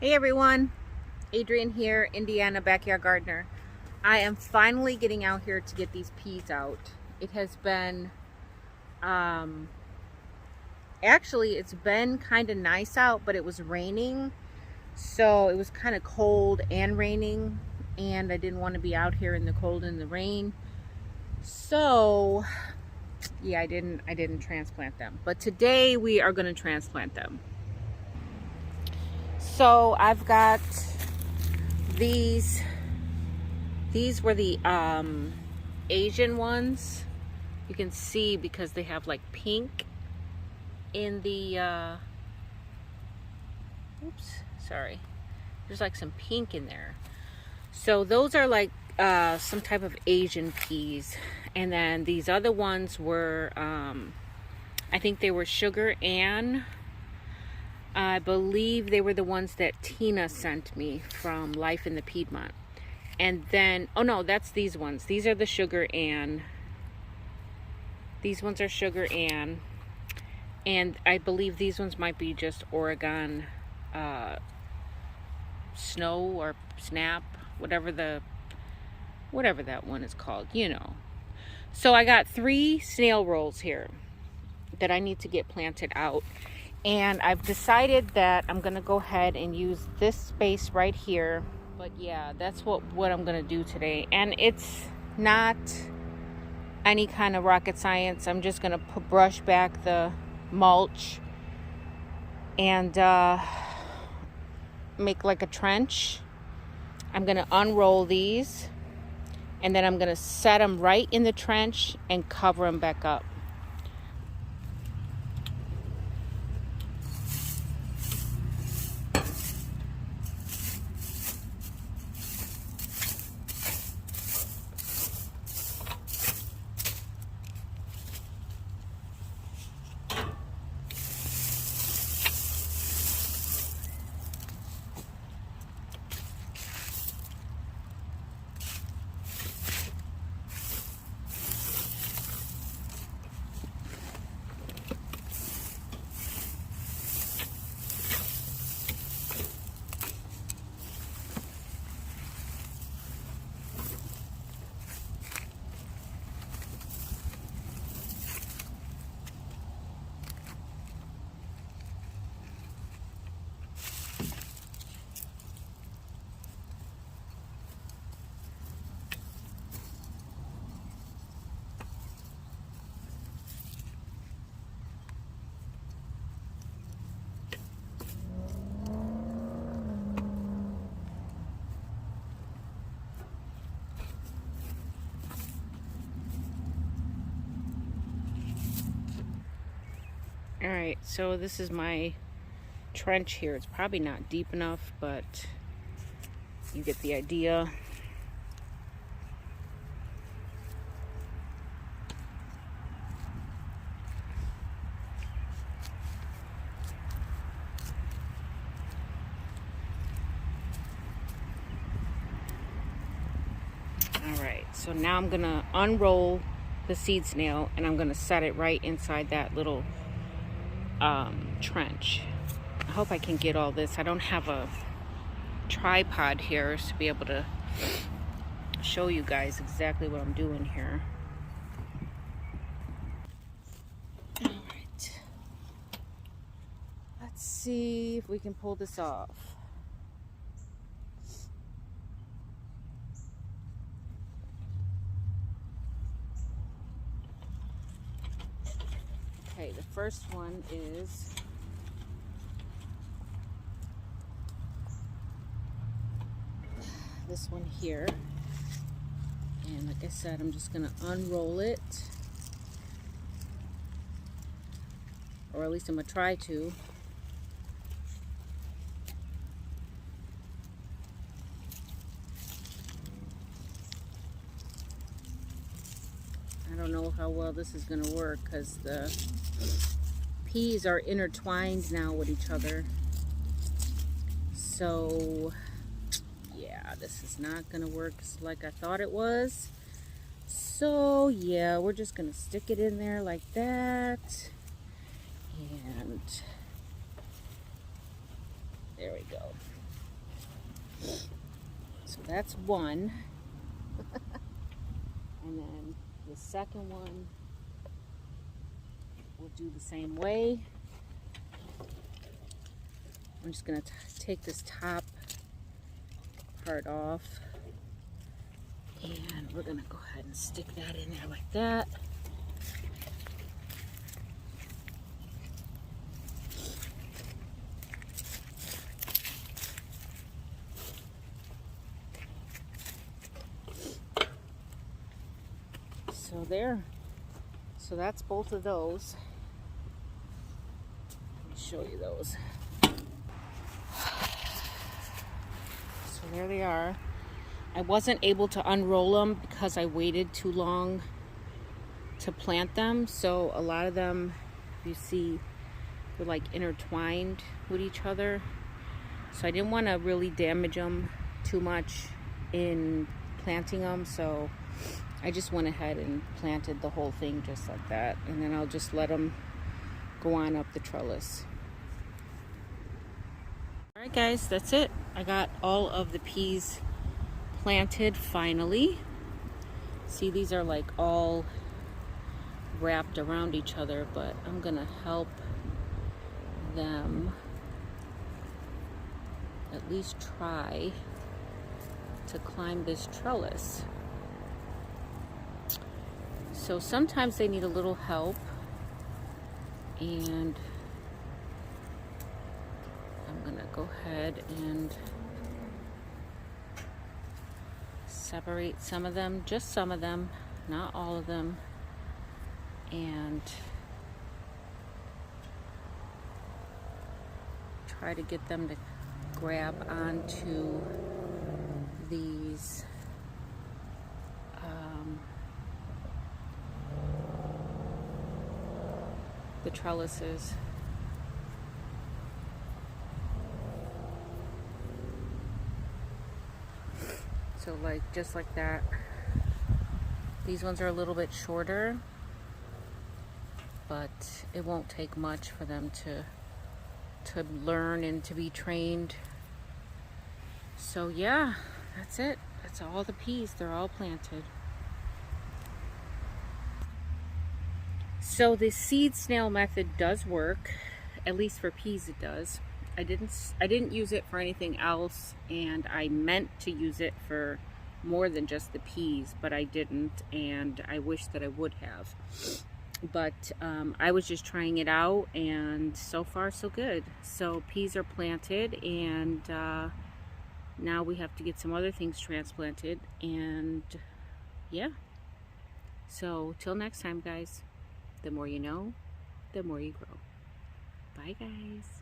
Hey everyone, Adrian here, Indiana Backyard Gardener. I am finally getting out here to get these peas out. It has been, um, actually it's been kind of nice out, but it was raining. So it was kind of cold and raining, and I didn't want to be out here in the cold and the rain. So yeah, I didn't transplant them. But today we are going to transplant them. So I've got these. These were the Asian ones. You can see because they have like pink in the, oops, sorry. There's like some pink in there. So those are like some type of Asian peas. And then these other ones were, I think they were Sugar Ann. I believe they were the ones that Tina sent me from Life in the Piedmont. And then, oh no, that's these ones. These are the Sugar Ann. These ones are Sugar Ann. And I believe these ones might be just Oregon Snow or Snap, whatever that one is called, you know. So I got 3 snail rolls here that I need to get planted out. And I've decided that I'm gonna go ahead and use this space right here. But yeah, that's what I'm gonna do today. And it's not any kind of rocket science. I'm just gonna brush back the mulch and make like a trench. I'm gonna unroll these, and then I'm gonna set them right in the trench and cover them back up. All right, so this is my trench here. It's probably not deep enough, but you get the idea. All right, so now I'm gonna unroll the seed snail and I'm gonna set it right inside that little trench. I hope I can get all this. I don't have a tripod here to be able to show you guys exactly what I'm doing here. All right, let's see if we can pull this off. Okay, the first one is this one here. And like I said, I'm just gonna unroll it. Or at least I'm gonna try to. I don't know how well this is gonna work because the peas are intertwined now with each other. So yeah, this is not gonna work like I thought it was. So yeah, we're just gonna stick it in there like that. And there we go. So that's one. And then the second one, we'll do the same way. I'm just going to take this top part off. And we're going to go ahead and stick that in there like that. So there. So that's both of those. Let me show you those. So there they are. I wasn't able to unroll them because I waited too long to plant them. So a lot of them, you see, were like intertwined with each other. So I didn't want to really damage them too much in planting them. So I just went ahead and planted the whole thing just like that. And then I'll just let them go on up the trellis. Alright guys, that's it. I got all of the peas planted finally. See, these are like all wrapped around each other, but I'm gonna help them at least try to climb this trellis. So sometimes they need a little help, and I'm gonna go ahead and separate some of them, just some of them, not all of them, and try to get them to grab onto these the trellises. So like just like that. These ones are a little bit shorter, but it won't take much for them to learn and to be trained. So yeah, that's it. That's all the peas. They're all planted. So the seed snail method does work, at least for peas it does. I didn't use it for anything else, and I meant to use it for more than just the peas, but I didn't, and I wish that I would have. But I was just trying it out, and so far so good. So peas are planted, and now we have to get some other things transplanted, and yeah. So till next time guys, the more you know, the more you grow. Bye guys.